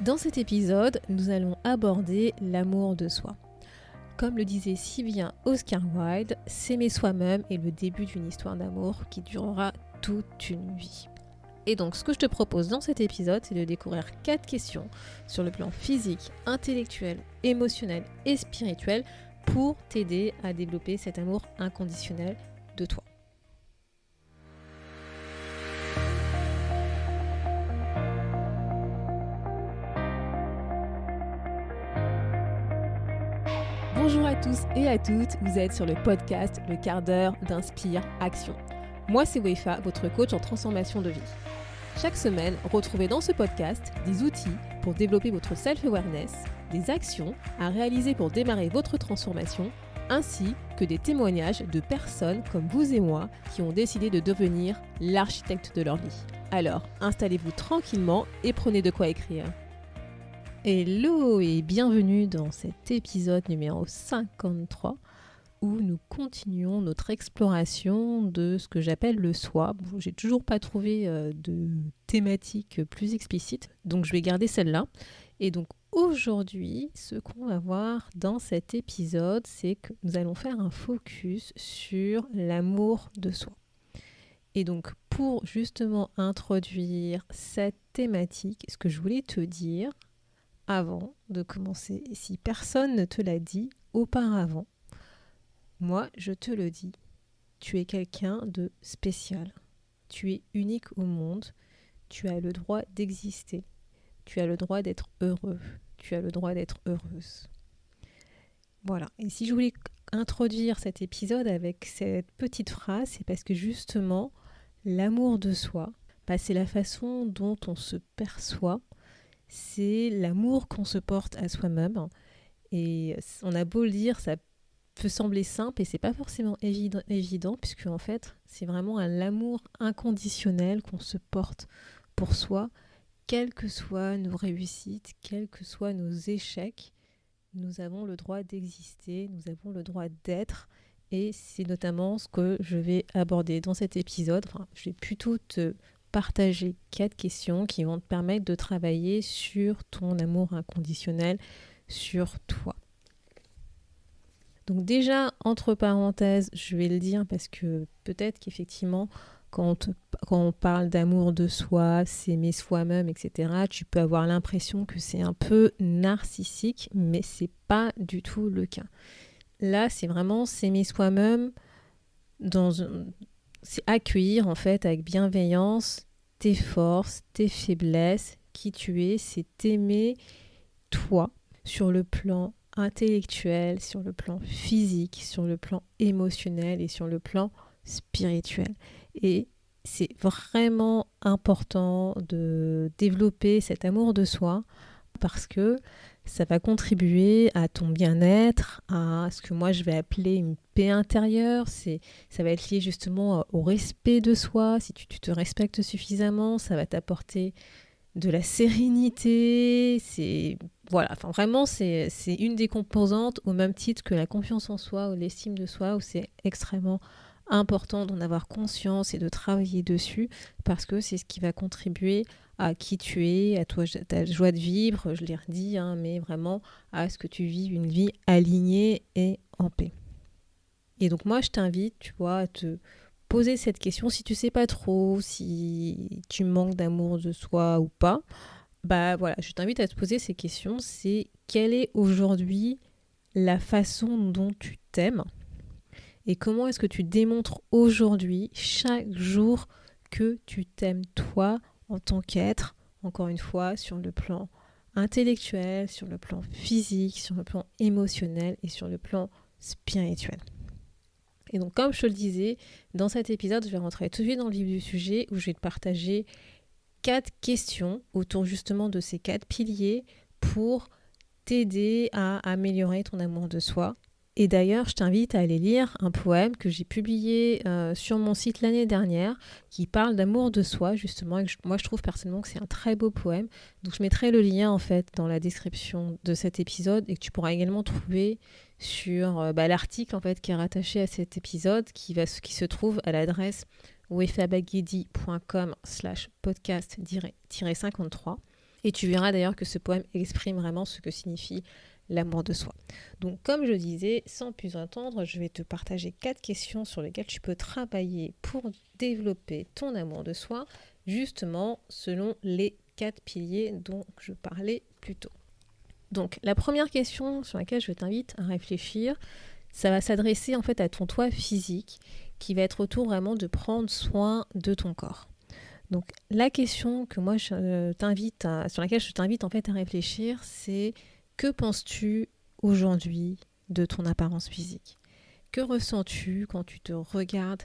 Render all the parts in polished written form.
Dans cet épisode, nous allons aborder l'amour de soi. Comme le disait si bien Oscar Wilde, s'aimer soi-même est le début d'une histoire d'amour qui durera toute une vie. Et donc ce que je te propose dans cet épisode, c'est de découvrir 4 questions sur le plan physique, intellectuel, émotionnel et spirituel pour t'aider à développer cet amour inconditionnel de toi. Bonjour à tous et à toutes, vous êtes sur le podcast Le quart d'heure d'Inspire Action. Moi c'est Wefa, votre coach en transformation de vie. Chaque semaine, retrouvez dans ce podcast des outils pour développer votre self-awareness, des actions à réaliser pour démarrer votre transformation, ainsi que des témoignages de personnes comme vous et moi qui ont décidé de devenir l'architecte de leur vie. Alors, installez-vous tranquillement et prenez de quoi écrire. Hello et bienvenue dans cet épisode numéro 53 où nous continuons notre exploration de ce que j'appelle le soi. Bon, j'ai toujours pas trouvé de thématique plus explicite, donc je vais garder celle-là. Et donc aujourd'hui, ce qu'on va voir dans cet épisode, c'est que nous allons faire un focus sur l'amour de soi. Et donc pour justement introduire cette thématique, ce que je voulais te dire avant de commencer, et si personne ne te l'a dit auparavant, moi je te le dis, tu es quelqu'un de spécial, tu es unique au monde, tu as le droit d'exister, tu as le droit d'être heureux, tu as le droit d'être heureuse. Voilà, et si je voulais introduire cet épisode avec cette petite phrase, c'est parce que justement, l'amour de soi, c'est la façon dont on se perçoit, c'est l'amour qu'on se porte à soi-même. Et on a beau le dire, ça peut sembler simple et c'est pas forcément évident puisque en fait, c'est vraiment l'amour inconditionnel qu'on se porte pour soi, quelles que soient nos réussites, quels que soient nos échecs, nous avons le droit d'exister, nous avons le droit d'être. Et c'est notamment ce que je vais aborder dans cet épisode. Enfin, je vais plutôt te partager 4 questions qui vont te permettre de travailler sur ton amour inconditionnel, sur toi. Donc déjà, entre parenthèses, je vais le dire parce que peut-être qu'effectivement, quand on parle d'amour de soi, s'aimer soi-même, etc., tu peux avoir l'impression que c'est un peu narcissique, mais c'est pas du tout le cas. Là, c'est vraiment s'aimer soi-même c'est accueillir en fait avec bienveillance tes forces, tes faiblesses, qui tu es, c'est t'aimer toi sur le plan intellectuel, sur le plan physique, sur le plan émotionnel et sur le plan spirituel. Et c'est vraiment important de développer cet amour de soi parce que ça va contribuer à ton bien-être, à ce que moi je vais appeler une paix intérieure. Ça va être lié justement au respect de soi. Si tu te respectes suffisamment, ça va t'apporter de la sérénité. Vraiment, c'est une des composantes au même titre que la confiance en soi ou l'estime de soi, où c'est extrêmement important d'en avoir conscience et de travailler dessus parce que c'est ce qui va contribuer à qui tu es, à ta joie de vivre, je l'ai redit, mais vraiment à ce que tu vives une vie alignée et en paix. Et donc moi, je t'invite, tu vois, à te poser cette question. Si tu sais pas trop, si tu manques d'amour de soi ou pas, je t'invite à te poser ces questions. C'est quelle est aujourd'hui la façon dont tu t'aimes et comment est-ce que tu démontres aujourd'hui, chaque jour, que tu t'aimes toi en tant qu'être, encore une fois, sur le plan intellectuel, sur le plan physique, sur le plan émotionnel et sur le plan spirituel. Et donc, comme je te le disais, dans cet épisode, je vais rentrer tout de suite dans le vif du sujet où je vais te partager 4 questions autour justement de ces 4 piliers pour t'aider à améliorer ton amour de soi. Et d'ailleurs, je t'invite à aller lire un poème que j'ai publié sur mon site l'année dernière qui parle d'amour de soi, justement. Et moi, je trouve personnellement que c'est un très beau poème. Donc, je mettrai le lien, en fait, dans la description de cet épisode et que tu pourras également trouver sur l'article, en fait, qui est rattaché à cet épisode qui se trouve à l'adresse wefabagedi.com/podcast-53. Et tu verras d'ailleurs que ce poème exprime vraiment ce que signifie l'amour de soi. Donc comme je disais, sans plus attendre, je vais te partager 4 questions sur lesquelles tu peux travailler pour développer ton amour de soi, justement selon les 4 piliers dont je parlais plus tôt. Donc la première question sur laquelle je t'invite à réfléchir, ça va s'adresser en fait à ton toi physique qui va être autour vraiment de prendre soin de ton corps. Donc la question que moi sur laquelle je t'invite en fait à réfléchir, c'est que penses-tu aujourd'hui de ton apparence physique ? Que ressens-tu quand tu te regardes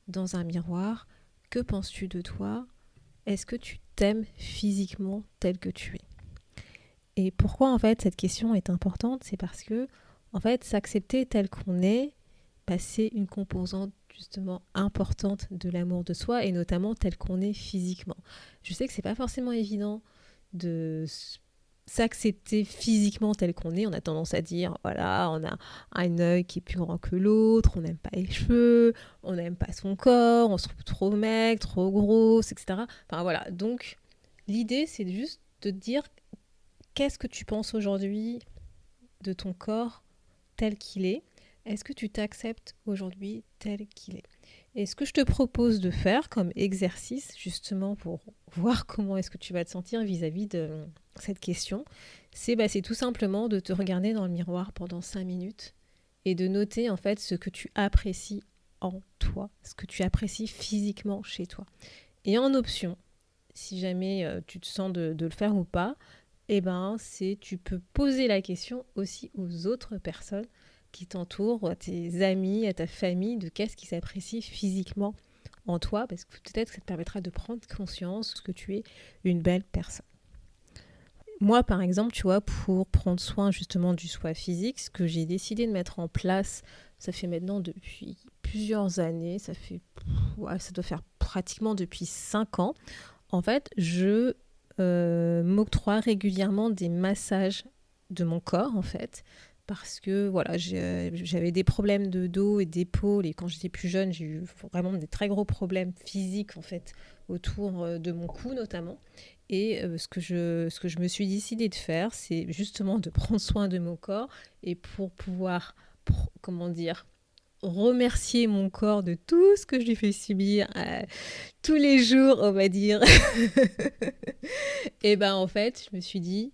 dans un miroir ? Que penses-tu de toi ? Est-ce que tu t'aimes physiquement tel que tu es ? Et pourquoi en fait cette question est importante ? C'est parce que en fait s'accepter tel qu'on est, c'est une composante justement importante de l'amour de soi et notamment tel qu'on est physiquement. Je sais que c'est pas forcément évident de s'accepter physiquement tel qu'on est. On a tendance à dire voilà, on a un œil qui est plus grand que l'autre, on n'aime pas les cheveux, on n'aime pas son corps, on se trouve trop maigre, trop grosse, etc. Enfin voilà, donc l'idée c'est juste de te dire qu'est-ce que tu penses aujourd'hui de ton corps tel qu'il est ? Est-ce que tu t'acceptes aujourd'hui tel qu'il est ? Et ce que je te propose de faire comme exercice, justement pour voir comment est-ce que tu vas te sentir vis-à-vis de cette question, c'est tout simplement de te regarder dans le miroir pendant 5 minutes et de noter en fait ce que tu apprécies en toi, ce que tu apprécies physiquement chez toi. Et en option, si jamais tu te sens de le faire ou pas, tu peux poser la question aussi aux autres personnes qui t'entourent, à tes amis, à ta famille, de qu'est-ce qui s'apprécie physiquement en toi, parce que peut-être que ça te permettra de prendre conscience que tu es une belle personne. Moi, par exemple, tu vois, pour prendre soin justement du soi physique, ce que j'ai décidé de mettre en place, ça fait maintenant depuis plusieurs années, ça doit faire pratiquement depuis 5 ans. En fait, je m'octroie régulièrement des massages de mon corps, en fait, parce que voilà, j'avais des problèmes de dos et d'épaule, et quand j'étais plus jeune, j'ai eu vraiment des très gros problèmes physiques, en fait, autour de mon cou, notamment. Et ce que je me suis décidée de faire, c'est justement de prendre soin de mon corps, et pour pouvoir, remercier mon corps de tout ce que je lui fais subir tous les jours, on va dire. Et en fait, je me suis dit,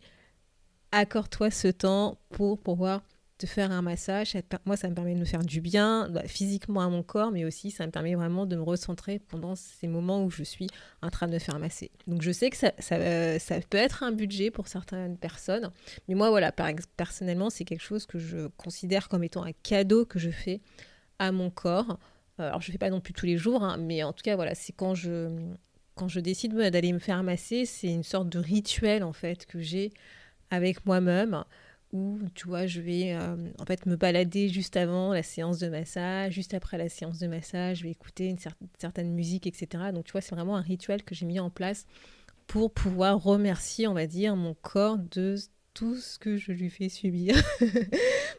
accorde-toi ce temps pour pouvoir te faire un massage. Moi, ça me permet de me faire du bien, physiquement à mon corps, mais aussi ça me permet vraiment de me recentrer pendant ces moments où je suis en train de me faire masser. Donc je sais que ça peut être un budget pour certaines personnes, mais moi, voilà, personnellement, c'est quelque chose que je considère comme étant un cadeau que je fais à mon corps. Alors je ne fais pas non plus tous les jours, hein, mais en tout cas, voilà, c'est quand je décide d'aller me faire masser, c'est une sorte de rituel en fait que j'ai avec moi-même où tu vois je vais en fait me balader juste avant la séance de massage, juste après la séance de massage, je vais écouter une certaine musique, etc. Donc tu vois, c'est vraiment un rituel que j'ai mis en place pour pouvoir remercier, on va dire, mon corps de tout ce que je lui fais subir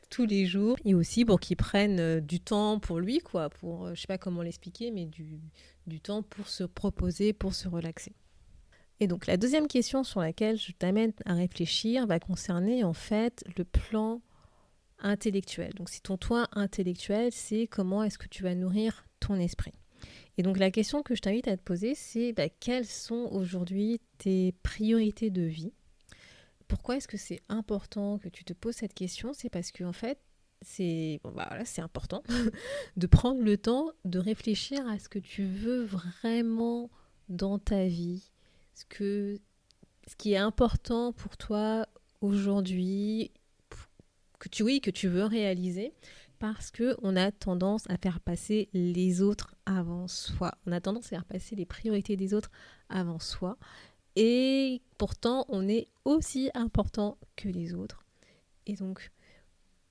tous les jours, et aussi pour qu'il prenne du temps pour lui, quoi, pour je sais pas comment l'expliquer, mais du temps pour se proposer, pour se relaxer. Et donc la deuxième question sur laquelle je t'amène à réfléchir va concerner en fait le plan intellectuel. Donc si ton toi intellectuel, c'est comment est-ce que tu vas nourrir ton esprit. Et donc la question que je t'invite à te poser, c'est quelles sont aujourd'hui tes priorités de vie ? Pourquoi est-ce que c'est important que tu te poses cette question ? C'est parce que en fait, c'est important de prendre le temps de réfléchir à ce que tu veux vraiment dans ta vie, ce qui est important pour toi aujourd'hui, que tu veux réaliser, parce qu'on a tendance à faire passer les autres avant soi. On a tendance à faire passer les priorités des autres avant soi. Et pourtant, on est aussi important que les autres. Et donc,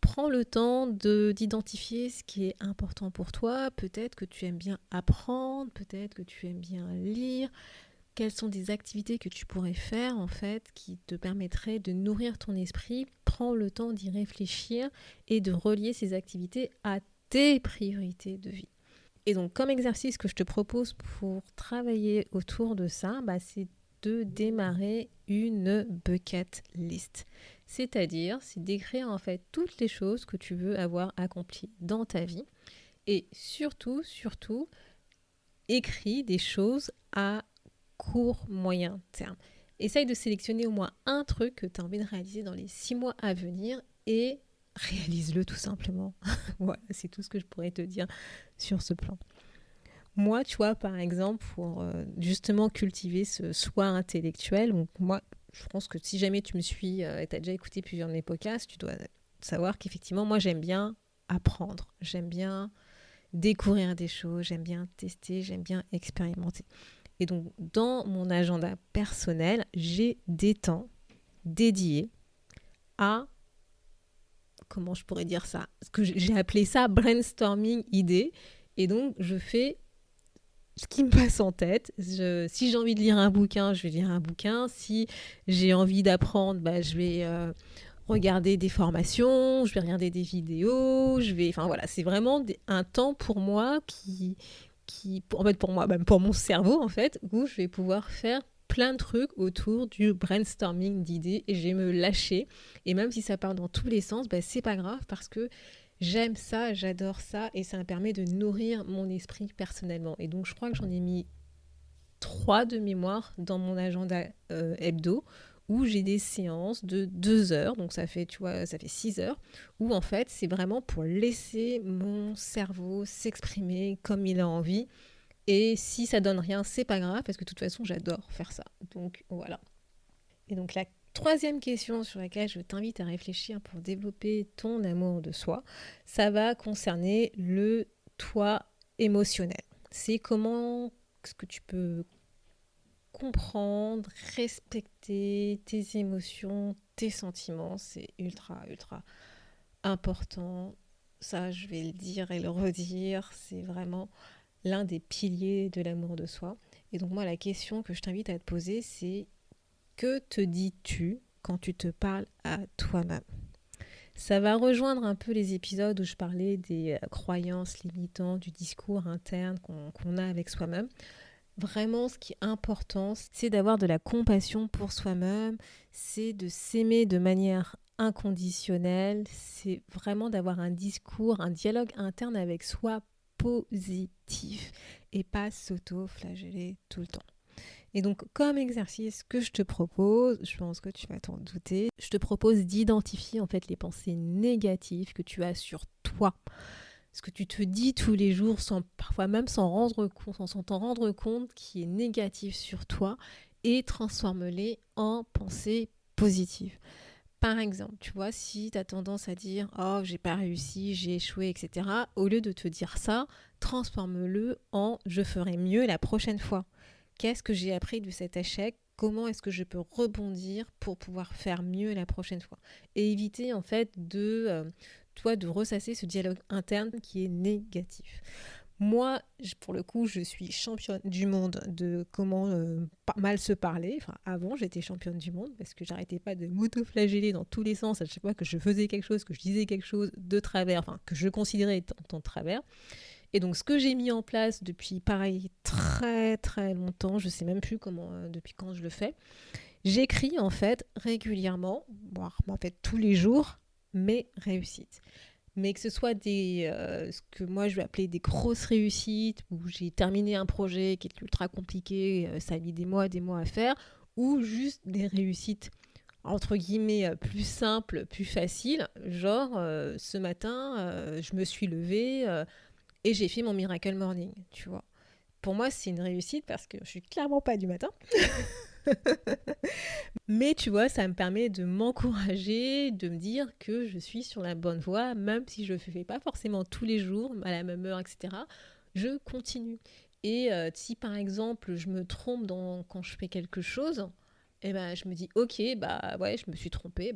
prends le temps d'identifier ce qui est important pour toi. Peut-être que tu aimes bien apprendre, peut-être que tu aimes bien lire. Quelles sont des activités que tu pourrais faire en fait qui te permettraient de nourrir ton esprit ? Prends le temps d'y réfléchir et de relier ces activités à tes priorités de vie. Et donc comme exercice que je te propose pour travailler autour de ça, c'est de démarrer une bucket list. C'est-à-dire, c'est d'écrire en fait toutes les choses que tu veux avoir accomplies dans ta vie. Et surtout, écris des choses à court, moyen terme. Essaye de sélectionner au moins un truc que tu as envie de réaliser dans les 6 mois à venir et réalise-le tout simplement. Voilà, c'est tout ce que je pourrais te dire sur ce plan. Moi, tu vois, par exemple, pour justement cultiver ce soi intellectuel, donc moi, je pense que si jamais tu me suis et tu as déjà écouté plusieurs de mes podcasts, tu dois savoir qu'effectivement, moi, j'aime bien apprendre. J'aime bien découvrir des choses, j'aime bien tester, j'aime bien expérimenter. Et donc, dans mon agenda personnel, j'ai des temps dédiés à, comment je pourrais dire ça, ce que j'ai appelé ça brainstorming idées. Et donc, je fais ce qui me passe en tête. Si j'ai envie de lire un bouquin, je vais lire un bouquin. Si j'ai envie d'apprendre, je vais regarder des formations, je vais regarder des vidéos, enfin voilà, c'est vraiment un temps pour moi en fait pour moi, même pour mon cerveau en fait, où je vais pouvoir faire plein de trucs autour du brainstorming d'idées et je vais me lâcher. Et même si ça part dans tous les sens, c'est pas grave parce que j'aime ça, j'adore ça et ça me permet de nourrir mon esprit personnellement. Et donc je crois que j'en ai mis 3 de mémoire dans mon agenda hebdo où j'ai des séances de 2 heures, donc ça fait 6 heures, où en fait c'est vraiment pour laisser mon cerveau s'exprimer comme il a envie. Et si ça donne rien, c'est pas grave, parce que de toute façon j'adore faire ça. Donc voilà. Et donc la troisième question sur laquelle je t'invite à réfléchir pour développer ton amour de soi, ça va concerner le toi émotionnel. C'est comment est-ce que tu peux comprendre, respecter tes émotions, tes sentiments. C'est ultra, ultra important. Ça, je vais le dire et le redire. C'est vraiment l'un des piliers de l'amour de soi. Et donc moi, la question que je t'invite à te poser, c'est que te dis-tu quand tu te parles à toi-même? Ça va rejoindre un peu les épisodes où je parlais des croyances limitantes, du discours interne qu'on a avec soi-même. Vraiment, ce qui est important, c'est d'avoir de la compassion pour soi-même, c'est de s'aimer de manière inconditionnelle, c'est vraiment d'avoir un discours, un dialogue interne avec soi positif et pas s'auto-flageller tout le temps. Et donc, comme exercice que je te propose, je pense que tu vas t'en douter, je te propose d'identifier en fait les pensées négatives que tu as sur toi. Ce que tu te dis tous les jours, parfois même sans t'en rendre compte, qui est négatif sur toi, et transforme-les en pensées positives. Par exemple, tu vois, si tu as tendance à dire « Oh, j'ai pas réussi, j'ai échoué, etc. » Au lieu de te dire ça, transforme-le en « Je ferai mieux la prochaine fois ». Qu'est-ce que j'ai appris de cet échec? Comment est-ce que je peux rebondir pour pouvoir faire mieux la prochaine fois? Et éviter en fait de ressasser ce dialogue interne qui est négatif. Moi, pour le coup, je suis championne du monde de comment mal se parler. Enfin, avant, j'étais championne du monde parce que j'arrêtais pas de m'auto-flageller dans tous les sens à chaque fois que je faisais quelque chose, que je disais quelque chose de travers, enfin, que je considérais étant de travers. Et donc, ce que j'ai mis en place depuis, pareil, très très longtemps, je sais même plus depuis quand je le fais, j'écris en fait régulièrement, voire en fait tous les jours, mes réussites. Mais que ce soit ce que moi je vais appeler des grosses réussites, où j'ai terminé un projet qui est ultra compliqué, ça a mis des mois à faire, ou juste des réussites entre guillemets plus simples, plus faciles, genre ce matin je me suis levée et j'ai fait mon Miracle Morning, tu vois. Pour moi c'est une réussite parce que je suis clairement pas du matin. Mais tu vois, ça me permet de m'encourager, de me dire que je suis sur la bonne voie, même si je ne le fais pas forcément tous les jours, à la même heure, etc. Je continue. Et si par exemple je me trompe quand je fais quelque chose, je me dis ok, ouais, je me suis trompée,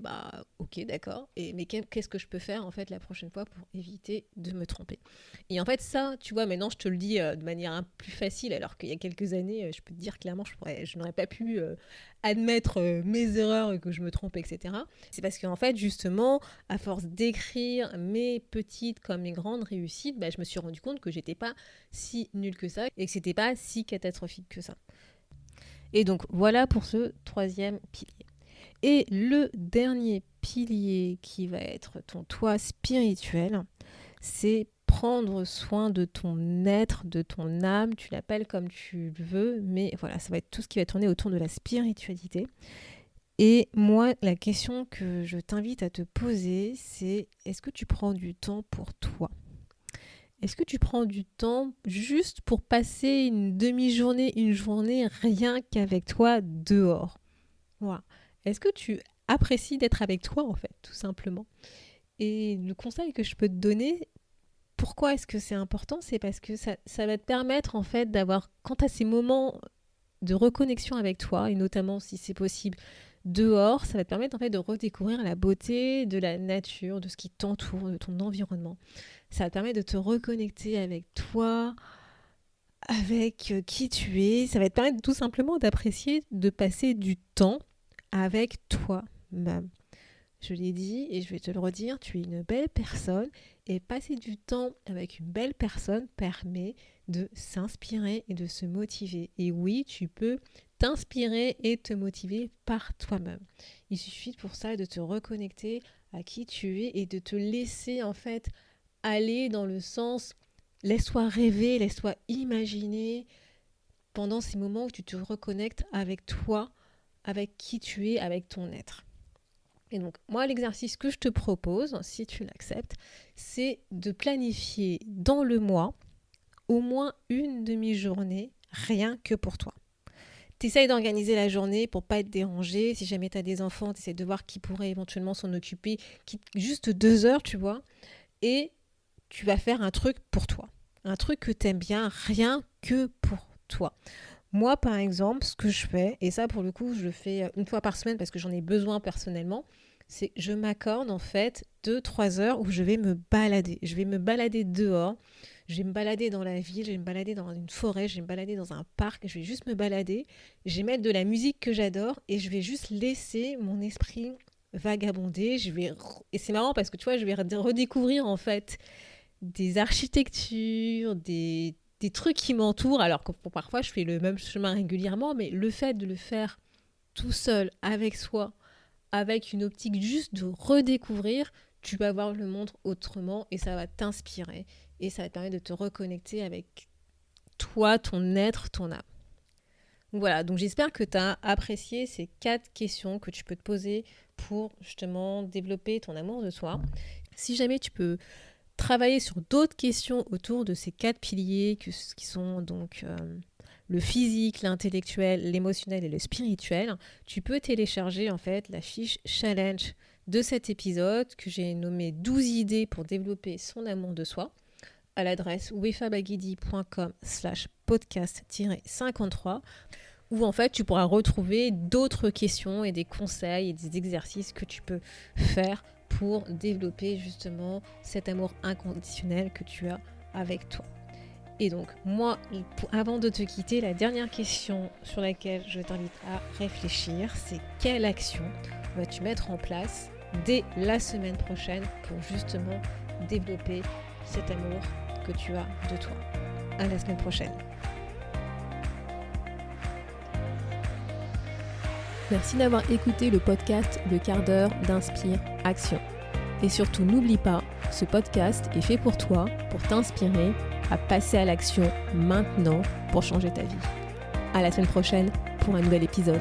ok, d'accord. Mais qu'est-ce que je peux faire en fait la prochaine fois pour éviter de me tromper? Et en fait ça, tu vois, maintenant je te le dis de manière un peu plus facile, alors qu'il y a quelques années, je peux te dire clairement, je n'aurais pas pu admettre mes erreurs, que je me trompe, etc. C'est parce qu'en fait justement, à force d'écrire mes petites comme mes grandes réussites, je me suis rendu compte que j'étais pas si nulle que ça et que c'était pas si catastrophique que ça. Et donc voilà pour ce troisième pilier. Et le dernier pilier qui va être ton toi spirituel, c'est prendre soin de ton être, de ton âme, tu l'appelles comme tu le veux, mais voilà, ça va être tout ce qui va tourner autour de la spiritualité. Et moi, la question que je t'invite à te poser, c'est est-ce que tu prends du temps pour toi ? Est-ce que tu prends du temps juste pour passer une demi-journée, une journée, rien qu'avec toi dehors ? Voilà. Est-ce que tu apprécies d'être avec toi, en fait, tout simplement ? Et le conseil que je peux te donner, pourquoi est-ce que c'est important ? C'est parce que ça va te permettre, en fait, d'avoir, quand tu as ces moments de reconnexion avec toi, et notamment si c'est possible dehors, ça va te permettre en fait de redécouvrir la beauté de la nature, de ce qui t'entoure, de ton environnement. Ça va te permettre de te reconnecter avec toi, avec qui tu es. Ça va te permettre tout simplement d'apprécier, de passer du temps avec toi-même. Je l'ai dit et je vais te le redire, tu es une belle personne et passer du temps avec une belle personne permet de s'inspirer et de se motiver. Et oui, tu peux t'inspirer et te motiver par toi-même. Il suffit pour ça de te reconnecter à qui tu es et de te laisser en fait aller dans le sens laisse-toi rêver, laisse-toi imaginer pendant ces moments où tu te reconnectes avec toi, avec qui tu es, avec ton être. Et donc, moi, l'exercice que je te propose, si tu l'acceptes, c'est de planifier dans le mois au moins une demi-journée, rien que pour toi. T'essayes d'organiser la journée pour pas être dérangé. Si jamais tu as des enfants, t'essayes de voir qui pourrait éventuellement s'en occuper. Juste 2 heures, tu vois. Et tu vas faire un truc pour toi. Un truc que t'aimes bien, rien que pour toi. Moi, par exemple, ce que je fais, et ça pour le coup, je le fais une fois par semaine parce que j'en ai besoin personnellement, c'est que je m'accorde en fait 2-3 heures où je vais me balader. Je vais me balader dehors, je vais me balader dans la ville, je vais me balader dans une forêt, je vais me balader dans un parc, je vais juste me balader, je vais mettre de la musique que j'adore et je vais juste laisser mon esprit vagabonder. Et c'est marrant parce que tu vois, je vais redécouvrir en fait des architectures, des trucs qui m'entourent, alors que parfois je fais le même chemin régulièrement, mais le fait de le faire tout seul, avec soi, avec une optique juste de redécouvrir, tu vas voir le monde autrement et ça va t'inspirer et ça va te permettre de te reconnecter avec toi, ton être, ton âme. Voilà, donc j'espère que tu as apprécié ces 4 questions que tu peux te poser pour justement développer ton amour de soi. Si jamais tu peux travailler sur d'autres questions autour de ces 4 piliers qui sont donc le physique, l'intellectuel, l'émotionnel et le spirituel, tu peux télécharger en fait la fiche challenge de cet épisode que j'ai nommé 12 idées pour développer son amour de soi à l'adresse wefabagidi.com/podcast-53 où en fait tu pourras retrouver d'autres questions et des conseils et des exercices que tu peux faire pour développer justement cet amour inconditionnel que tu as avec toi. Et donc moi, avant de te quitter, la dernière question sur laquelle je t'invite à réfléchir, c'est quelle action vas-tu mettre en place dès la semaine prochaine pour justement développer cet amour que tu as de toi. À la semaine prochaine. Merci d'avoir écouté le podcast Le quart d'heure d'Inspire Action. Et surtout, n'oublie pas, ce podcast est fait pour toi, pour t'inspirer à passer à l'action maintenant pour changer ta vie. À la semaine prochaine pour un nouvel épisode.